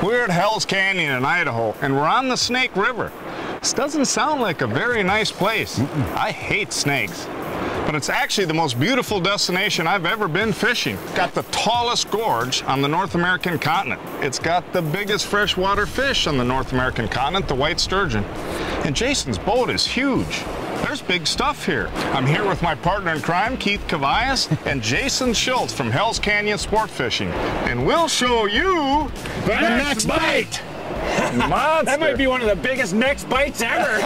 We're at Hell's Canyon in Idaho, and we're on the Snake River. This doesn't sound like a very nice place. I hate snakes. But it's actually the most beautiful destination I've ever been fishing. It's got the tallest gorge on the North American continent. It's got the biggest freshwater fish on the North American continent, the white sturgeon. And Jason's boat is huge. There's big stuff here. I'm here with my partner in crime, Keith Kavajecz, and Jason Schultz from Hell's Canyon Sport Fishing. And we'll show you the next bite. Monster. That might be one of the biggest next bites ever.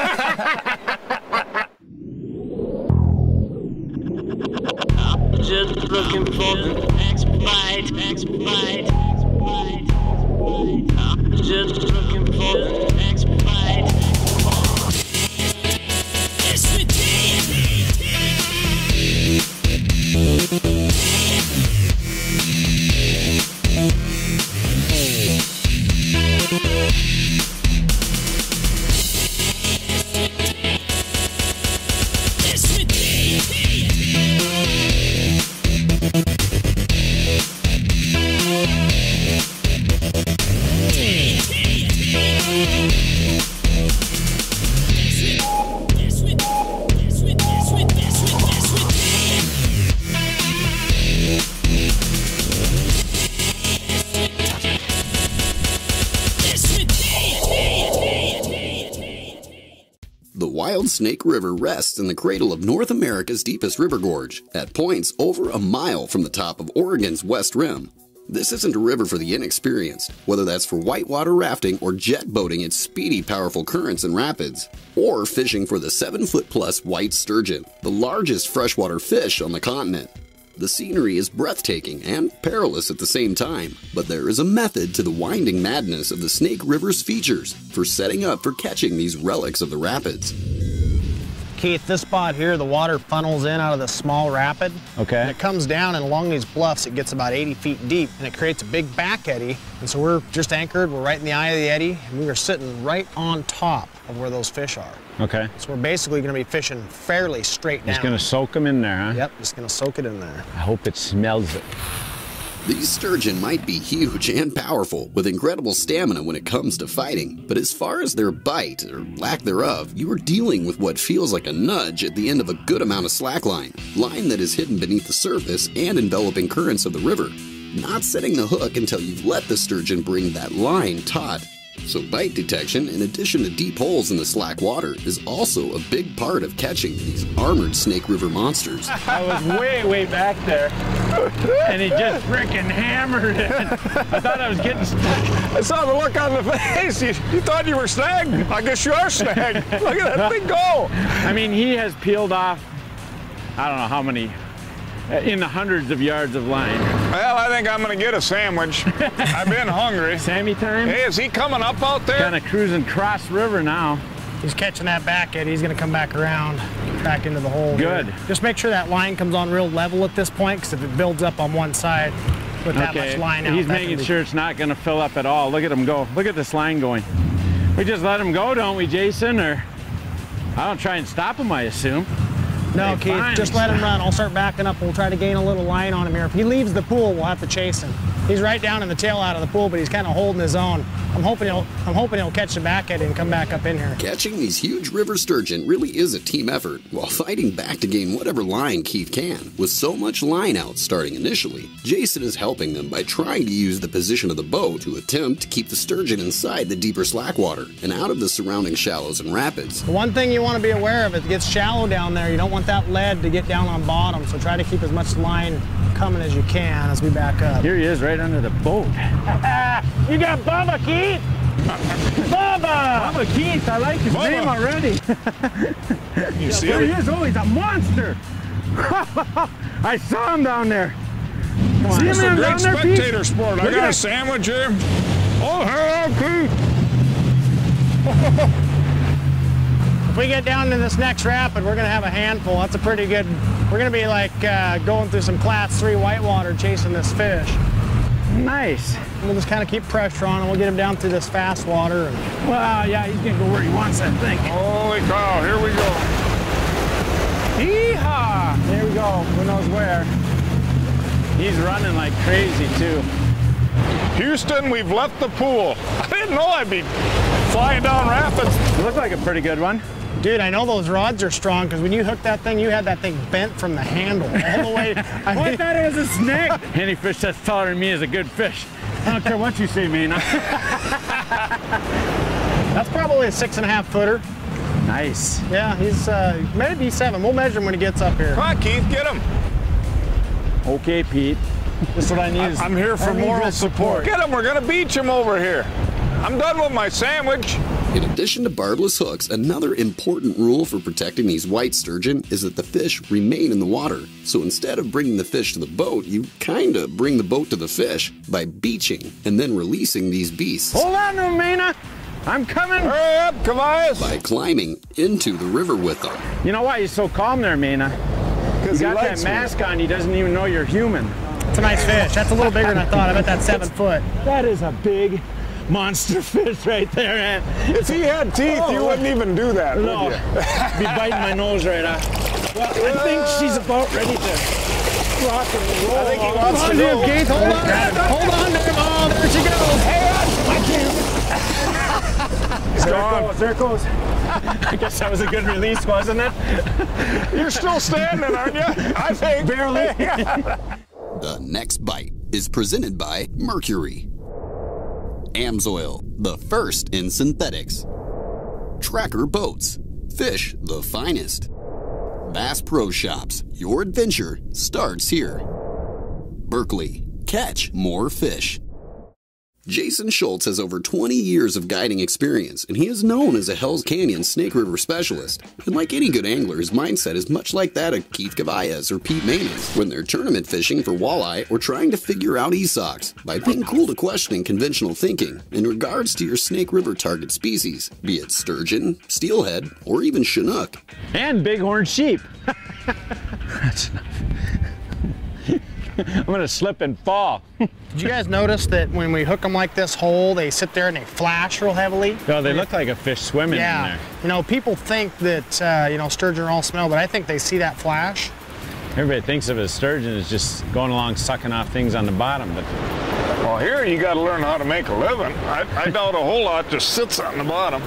Just looking for the next bite, next bite, next bite, next bite. Just looking for the next bite. It's the The Wild Snake River rests in the cradle of North America's deepest river gorge, at points over a mile from the top of Oregon's West Rim. This isn't a river for the inexperienced, whether that's for whitewater rafting or jet boating its speedy, powerful currents and rapids, or fishing for the 7-foot-plus white sturgeon, the largest freshwater fish on the continent. The scenery is breathtaking and perilous at the same time, but there is a method to the winding madness of the Snake River's features for setting up for catching these relics of the rapids. Keith, this spot here, the water funnels in out of the small rapid. Okay. And it comes down, and along these bluffs, it gets about 80 feet deep, and it creates a big back eddy. And so we're just anchored, we're right in the eye of the eddy, and we are sitting right on top of where those fish are. Okay. So we're basically going to be fishing fairly straight down. Just going to soak them in there, huh? Yep, just going to soak it in there. I hope it smells it. These sturgeon might be huge and powerful, with incredible stamina when it comes to fighting, but as far as their bite, or lack thereof, you are dealing with what feels like a nudge at the end of a good amount of slackline, line that is hidden beneath the surface and enveloping currents of the river, not setting the hook until you've let the sturgeon bring that line taut. So bite detection, in addition to deep holes in the slack water, is also a big part of catching these armored Snake River monsters. I was way back there, and he just freaking hammered it. I thought I was getting stuck. I saw the look on the face. You thought you were snagged. I guess you are snagged. Look at that thing go. I mean, he has peeled off, I don't know how many, in the hundreds of yards of line. Well, I think I'm going to get a sandwich. I've been hungry. Sammy time? Hey, is he coming up out there? Kind of cruising cross river now. He's catching that back eddy. He's going to come back around, back into the hole. Good. Here. Just make sure that line comes on real level at this point, because if it builds up on one side with that much line out, he's making sure it's not going to fill up at all. Look at him go. Look at this line going. We just let him go, don't we, Jason? Or I don't try and stop him, I assume. No, Keith, just let him run. I'll start backing up. We'll try to gain a little line on him here. If he leaves the pool, we'll have to chase him. He's right down in the tail out of the pool, but he's kind of holding his own. I'm hoping he'll catch the back eddy and come back up in here. Catching these huge river sturgeon really is a team effort, while fighting back to gain whatever line Keith can. With so much line out starting initially, Jason is helping them by trying to use the position of the boat to attempt to keep the sturgeon inside the deeper slack water and out of the surrounding shallows and rapids. The one thing you want to be aware of, it gets shallow down there. You don't want that lead to get down on bottom, so try to keep as much line coming as you can as we back up. Here he is, right under the boat. You got Bubba, Keith! Bubba! Bubba Keith, I like his name already. You see There him? he is, oh, he's a monster! I saw him down there. Come on. It's a down great there, spectator Pete? sport. I Look got at a sandwich here. Oh, hello, Keith. If we get down to this next rapid, we're going to have a handful. That's a pretty good, we're going to be like going through some class 3 whitewater chasing this fish. Nice. We'll just kind of keep pressure on him. We'll get him down through this fast water. Well, yeah, he's going to go where he wants, I think. Holy cow, here we go. Hee-haw! There we go. Who knows where. He's running like crazy, too. Houston, we've left the pool. I didn't know I'd be flying down rapids. You look like a pretty good one. Dude, I know those rods are strong because when you hooked that thing, you had that thing bent from the handle all the way. I thought it was a snake. Any fish that's taller than me is a good fish. I don't care what you say, Maina. That's probably a 6.5 footer. Nice. Yeah, he's maybe 7. We'll measure him when he gets up here. Come on, Keith, get him. Okay, Pete. This is what I need. I'm here for moral support. Get him, we're gonna beach him over here. I'm done with my sandwich. In addition to barbless hooks, another important rule for protecting these white sturgeon is that the fish remain in the water. So instead of bringing the fish to the boat, you kinda bring the boat to the fish by beaching and then releasing these beasts. Hold on to him, Maina. I'm coming. Hurry up, Kavajecz. By climbing into the river with them. You know why he's so calm there, Maina? You got that mask on, he doesn't even know you're human. It's a nice fish. That's a little bigger than I thought. I bet that's 7 foot. That is a big monster fish right there, man. If he had teeth, you wouldn't even do that, No, would you? be biting my nose right off. Well, I think she's about ready to rock and roll. I think he wants to go. Keith, hold on. Hold on there. Oh, there she goes. Hey, I can't. There it goes. I guess that was a good release, wasn't it? You're still standing, aren't you? I think. Barely. The next bite is presented by Mercury. Amsoil, the first in synthetics. Tracker Boats, fish the finest. Bass Pro Shops, your adventure starts here. Berkeley, catch more fish. Jason Schultz has over 20 years of guiding experience, and he is known as a Hell's Canyon Snake River specialist. And like any good angler, his mindset is much like that of Keith Kavajecz or Pete Maina when they're tournament fishing for walleye or trying to figure out e-socks by being cool to questioning conventional thinking in regards to your Snake River target species, be it sturgeon, steelhead, or even chinook. And bighorn sheep. That's enough. I'm gonna slip and fall. Did you guys notice that when we hook them like this whole, they sit there and they flash real heavily? No, they look like a fish swimming in there. You know, people think that, you know, sturgeon are all smell, but I think they see that flash. Everybody thinks of a sturgeon as just going along sucking off things on the bottom, but Well, here you got to learn how to make a living. I doubt a whole lot just sits on the bottom.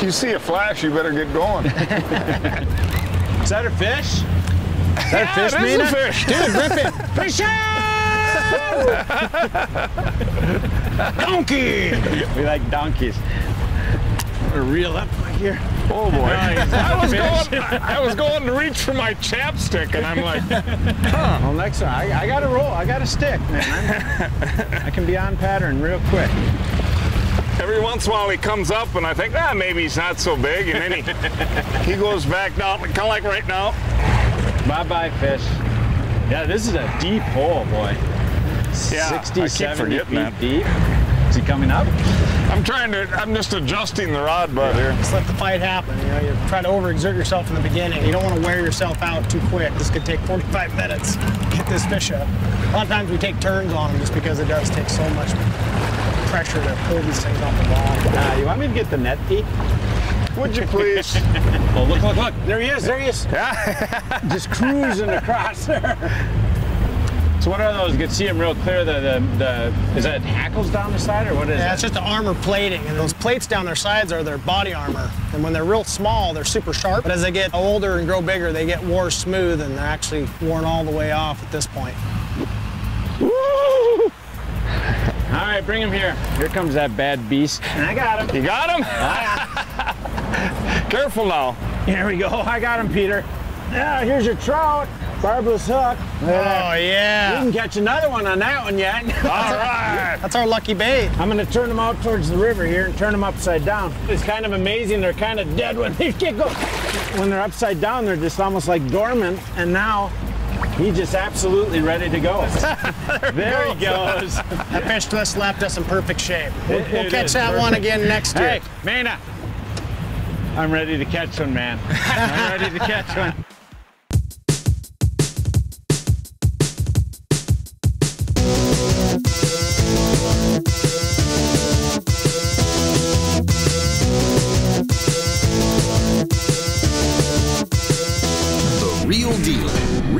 You see a flash, you better get going. is that a fish? Is that a fish, Maina? Maina? Fish. Dude, rip it. Fish out! Donkey! We like donkeys. I'm gonna reel up right here. Oh boy. Nice. I was going to reach for my chapstick and I'm like, huh. Well, next time, I got a roll. I got a stick, man. I can be on pattern real quick. Every once in a while he comes up and I think, maybe he's not so big. And then he goes back down, kind of like right now. Bye-bye, fish. Yeah, this is a deep hole, boy. Yeah, 60, 70 feet that. deep. Is he coming up? I'm just adjusting the rod butt here. Just let the fight happen. You know, you try to overexert yourself in the beginning. You don't want to wear yourself out too quick. This could take 45 minutes to get this fish up. A lot of times we take turns on them just because it does take so much pressure to pull these things off the bottom. You want me to get the net, Pete? Would you please? Oh, look, look, look. There he is, there he is. Yeah. Just cruising across there. So what are those? You can see them real clear. Is that hackles down the side or what is Yeah, that? it's just the armor plating, and those plates down their sides are their body armor. And when they're real small, they're super sharp. But as they get older and grow bigger, they get wore smooth, and they're actually worn all the way off at this point. Woo! All right, bring him here. Here comes that bad beast. And I got him. You got him? Careful now. Here we go. I got him, Peter. Yeah, here's your trout. Barbless hook. Oh, yeah. You can catch another one on that one yet. All right. That's our lucky bait. I'm going to turn them out towards the river here and turn them upside down. It's kind of amazing. They're kind of dead when they get go. When they're upside down, they're just almost like dormant. And now he's just absolutely ready to go. There he goes. That fish twist left us in perfect shape. We'll It catch is that perfect. one again next year. Hey, Maina. I'm ready to catch one, man. I'm ready to catch one. The real deal.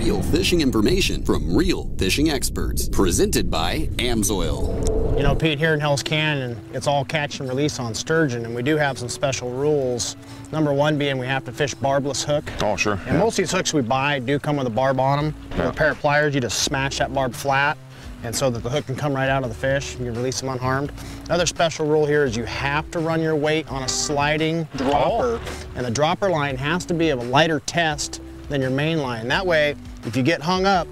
real fishing information from real fishing experts. Presented by Amsoil. You know, Pete, here in Hell's Canyon, it's all catch and release on sturgeon, and we do have some special rules. Number one being we have to fish barbless hook. Oh, sure. And most of these hooks we buy do come with a barb on them. With a pair of pliers, you just smash that barb flat, and so that the hook can come right out of the fish. You can release them unharmed. Another special rule here is you have to run your weight on a sliding dropper, and the dropper line has to be of a lighter test than your main line. That way, if you get hung up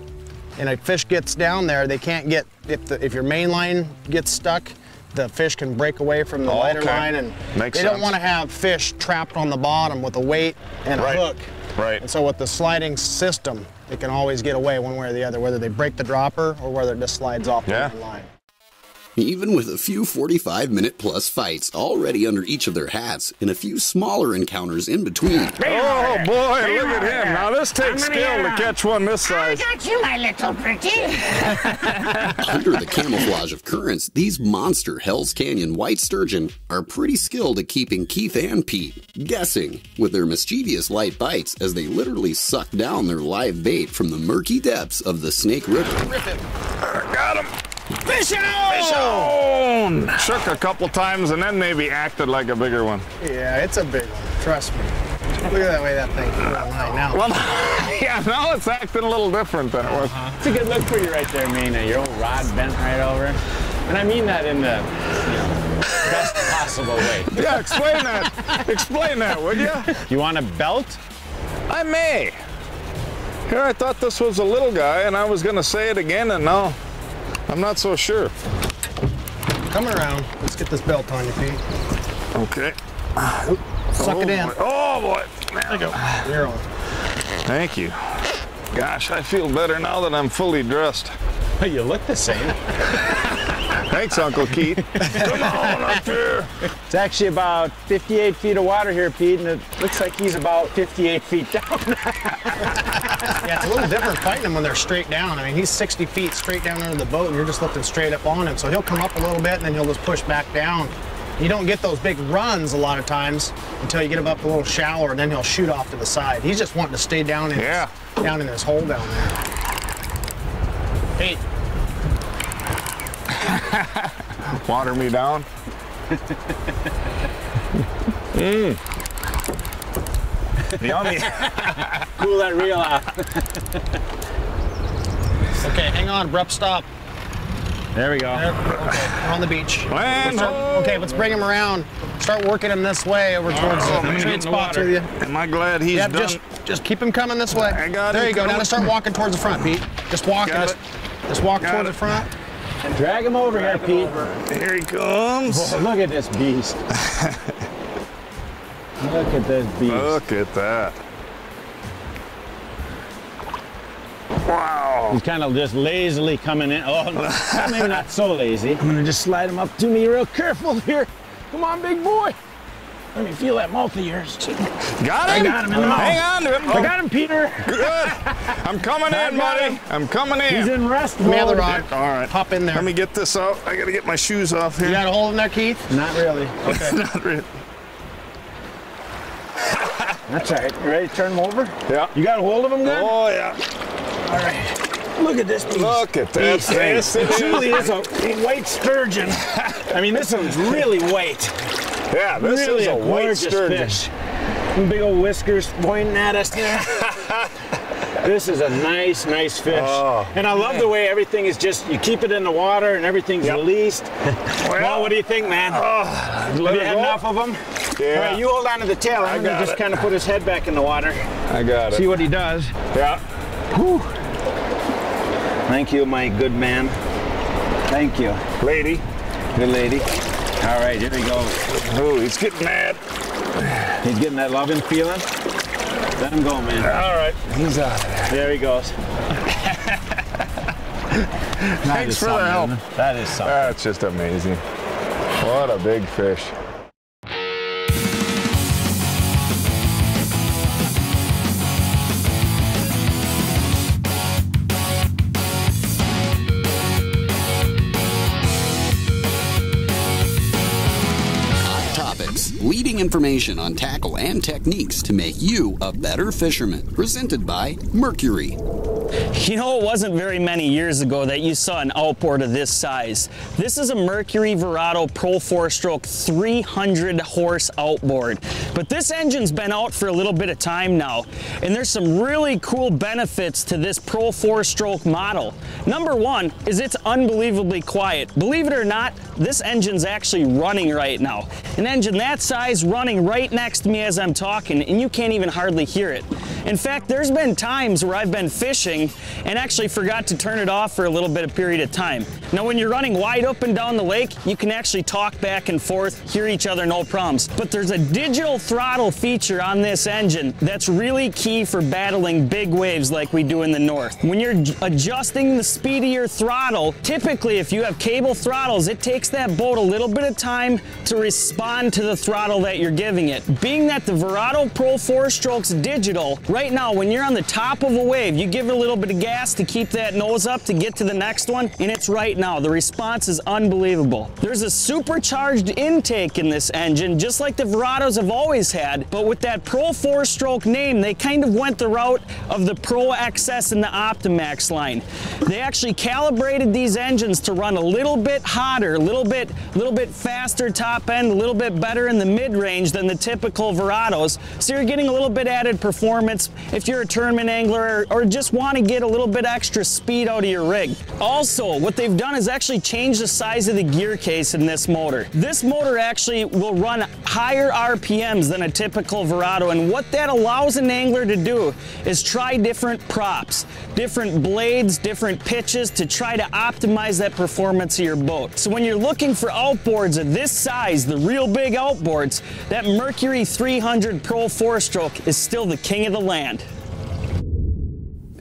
and a fish gets down there, they can't get, if your main line gets stuck, the fish can break away from the lighter line, and Makes they sense. don't want to have fish trapped on the bottom with a weight and a hook. Right. And so with the sliding system, it can always get away one way or the other, whether they break the dropper or whether it just slides off the main line. Even with a few 45-minute plus fights already under each of their hats and a few smaller encounters in between. Oh boy, look at him. Now this takes skill to catch one this size. I got you, my little pretty. Under the camouflage of currents, these monster Hell's Canyon white sturgeon are pretty skilled at keeping Keith and Pete guessing with their mischievous light bites as they literally suck down their live bait from the murky depths of the Snake River. Got him. Fish on! Fish on! Shook a couple times and then maybe acted like a bigger one. Yeah, it's a big one. Trust me. Look at that way that thing came on line now. Well, yeah, now it's acting a little different than it was. It's a good look for you right there, Maina. Your old rod bent right over. And I mean that in the best possible way. Yeah, explain that. Explain that, would you? You want a belt? I may. Here, I thought this was a little guy, and I was going to say it again, and now I'm not so sure. Coming around. Let's get this belt on you, Pete. Okay. Suck it in. Boy. Oh, boy. There you go. You're on. Thank you. Gosh, I feel better now that I'm fully dressed. You look the same. Thanks, Uncle Keith. Come on up here. It's actually about 58 feet of water here, Pete, and it looks like he's about 58 feet down. Yeah, it's a little different fighting them when they're straight down. I mean, he's 60 feet straight down under the boat, and you're just looking straight up on him. So he'll come up a little bit, and then he'll just push back down. You don't get those big runs a lot of times until you get him up a little shallower, and then he'll shoot off to the side. He's just wanting to stay down in, down in his hole down there. Pete. Water me down. Yummy. Cool that reel off. Okay, hang on, abrupt stop. There we go. Okay, we're on the beach. Land Okay, let's bring him around. Start working him this way over towards the trade spots with you. Am I glad he's done? Just keep him coming this way. I got there him you go. Now coming. let's start walking towards the front, Pete. Just walk Got and it. just walk Got toward it. the front. And drag him over here, Pete. Here he comes. Oh, look at this beast. Look at this beast. Look at that. Wow. He's kind of just lazily coming in. Oh, no, maybe not so lazy. I'm gonna just slide him up to me real careful here. Come on, big boy. Let me feel that mouth of yours. Got him? I got him in the mouth. Hang on to him. I got him, Peter. Good. I'm coming in, got buddy. him. I'm coming in. He's in rest Give me the mode. rod. All right. Hop in there. Let me get this out. I gotta get my shoes off here. You got a hold in there, Keith? Not really. Okay. Not really. That's all right. You ready to turn him over? Yeah. You got a hold of him good? Oh, yeah. All right. Look at this beast. Look at that Beast. face. It truly is a white sturgeon. I mean, this one's really white. Yeah, this really is a white gorgeous sturgeon. fish. Some big old whiskers pointing at us there. This is a nice, nice fish. Oh, and I love the way everything is just, you keep it in the water and everything's released. Well, what do you think, man? Have you had enough of them? Yeah. All right, you hold on to the tail. I'm going to just kind of put his head back in the water. I got it. See what he does. Yeah. Whew. Thank you, my good man. Thank you. Lady. Good lady. All right, here we go. Oh, he's getting mad. He's getting that loving feeling. Let him go, man. All right. He's out of there. There he goes. Thanks for the help. That is something. That's just amazing. What a big fish. Leading information on tackle and techniques to make you a better fisherman. Presented by Mercury. You know, it wasn't very many years ago that you saw an outboard of this size. This is a Mercury Verado Pro 4-stroke 300 horse outboard. But this engine's been out for a little bit of time now, and there's some really cool benefits to this Pro 4-stroke model. Number one is it's unbelievably quiet. Believe it or not, this engine's actually running right now. An engine that size running right next to me as I'm talking, and you can't even hardly hear it. In fact, there's been times where I've been fishing and actually forgot to turn it off for a little bit of period of time. Now, when you're running wide up and down the lake, you can actually talk back and forth, hear each other, no problems. But there's a digital throttle feature on this engine that's really key for battling big waves like we do in the north. When you're adjusting the speed of your throttle, typically if you have cable throttles, it takes that boat a little bit of time to respond to the throttle that you're giving it. Being that the Verado Pro 4-stroke's digital, right now when you're on the top of a wave, you give it a little bit of gas to keep that nose up to get to the next one, and it's right now. The response is unbelievable. There's a supercharged intake in this engine, just like the Verados have always had, but with that Pro 4-stroke name, they kind of went the route of the Pro XS and the Optimax line. They actually calibrated these engines to run a little bit hotter, a little bit faster top end, a little bit better in the mid-range than the typical Verados, so you're getting a little bit added performance if you're a tournament angler or just want to get a little bit extra speed out of your rig. Also, what they've done is actually change the size of the gear case in this motor. This motor actually will run higher RPMs than a typical Verado, and what that allows an angler to do is try different props, different blades, different pitches to try to optimize that performance of your boat. So when you're looking for outboards of this size, the real big outboards, that Mercury 300 Pro 4-stroke is still the king of the land.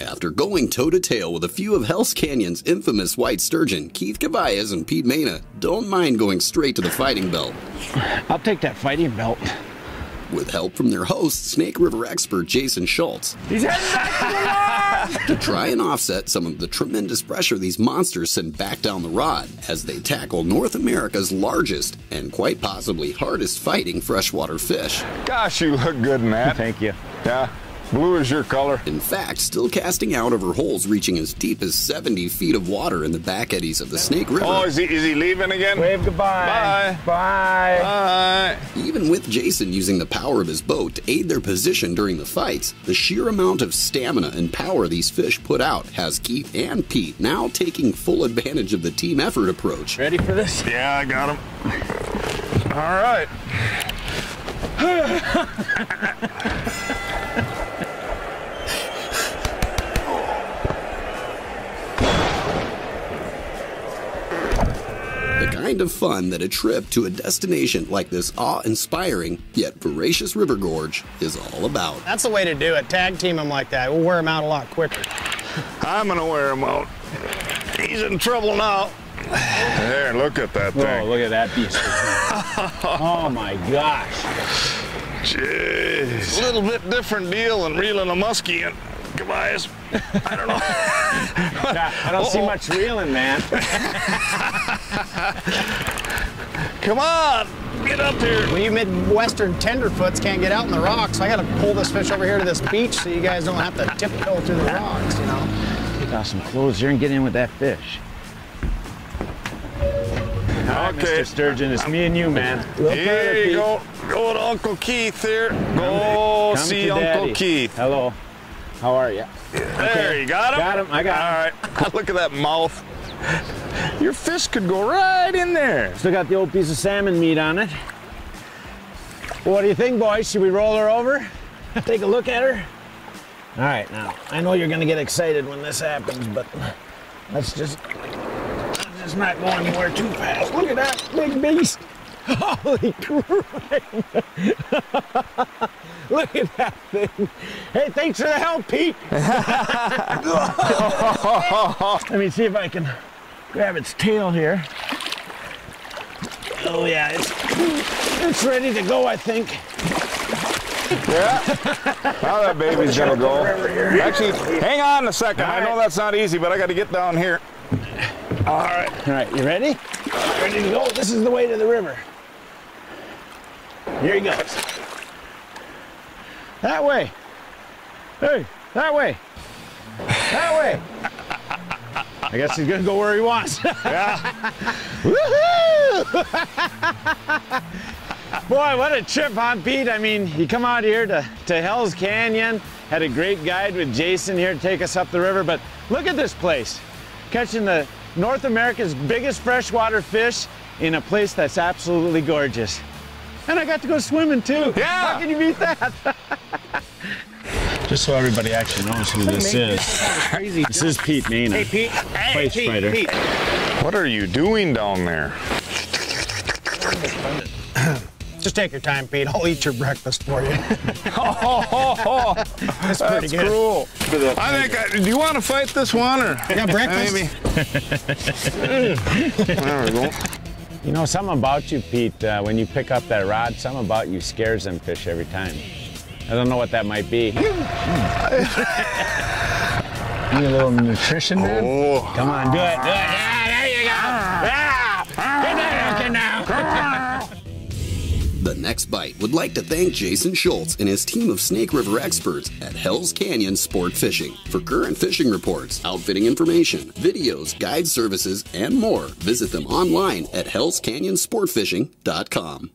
After going toe-to-tail with a few of Hell's Canyon's infamous white sturgeon, Keith Kavajecz and Pete Maina don't mind going straight to the fighting belt. I'll take that fighting belt. With help from their host, Snake River expert Jason Schultz. He's heading back to the rod! To try and offset some of the tremendous pressure these monsters send back down the rod as they tackle North America's largest and quite possibly hardest fighting freshwater fish. Gosh, you look good in that. Thank you. Yeah, blue is your color. In fact, still casting out over holes reaching as deep as 70 feet of water in the back eddies of the Snake River. Oh, is he leaving again? Wave goodbye. Bye. Bye. Bye. Even with Jason using the power of his boat to aid their position during the fights, the sheer amount of stamina and power these fish put out has Keith and Pete now taking full advantage of the team effort approach. Ready for this? Yeah, I got him. All right. The kind of fun that a trip to a destination like this awe-inspiring yet voracious river gorge is all about. That's the way to do it. Tag team them like that. We'll wear them out a lot quicker. I'm gonna wear him out. He's in trouble now. There, look at that thing. Oh, look at that beast. Oh my gosh. Jeez. A little bit different deal than reeling a muskie in. Kavajecz. I don't know. I don't see much reeling, man. Come on, get up here. Well, you Midwestern tenderfoots can't get out in the rocks. I got to pull this fish over here to this beach so you guys don't have to tiptoe through the rocks, you know. Take off some clothes here and get in with that fish. All right, Okay. Mr. Sturgeon, it's me and you, man. Here you go. Go to Uncle Keith here. Go see Uncle Keith. Hello. How are you? There, you got him? Got him, I got him. All right. Look at that mouth. Your fish could go right in there. Still got the old piece of salmon meat on it. Well, what do you think, boys? Should we roll her over? Take a look at her? All right, now, I know you're gonna get excited when this happens, but let's just not go anywhere too fast. Look at that big beast. Holy crap. Look at that thing. Hey, thanks for the help, Pete. Let me see if I can grab its tail here. Oh yeah, it's ready to go, I think. Yeah. Now that baby's gonna go. Actually, hang on a second. I know that's not easy, but I got to get down here. All right, you ready? Ready to go. This is the way to the river. Here he goes. That way. Hey, that way. That way. I guess he's gonna go where he wants. Yeah. Woohoo! Boy, what a trip, huh, Pete? I mean, you come out here to Hell's Canyon, had a great guide with Jason here to take us up the river, but look at this place. Catching the North America's biggest freshwater fish in a place that's absolutely gorgeous. And I got to go swimming too. Yeah. How can you beat that? Just so everybody actually knows who this is. This is Pete Maina. Hey, Pete. Hey, Pete, Pete. What are you doing down there? Just take your time, Pete. I'll eat your breakfast for you. That's pretty good. Cool. I think. Do you want to fight this one or? Yeah, breakfast. Maybe. There we go. You know, something about you, Pete, when you pick up that rod, something about you scares them fish every time. I don't know what that might be. Need a little nutrition, man? Oh. Come on, do it. Do it. Yeah, there you go. Yeah. Get that okay now. The Next Bite would like to thank Jason Schultz and his team of Snake River experts at Hell's Canyon Sport Fishing. For current fishing reports, outfitting information, videos, guide services, and more, visit them online at hellscanyonsportfishing.com.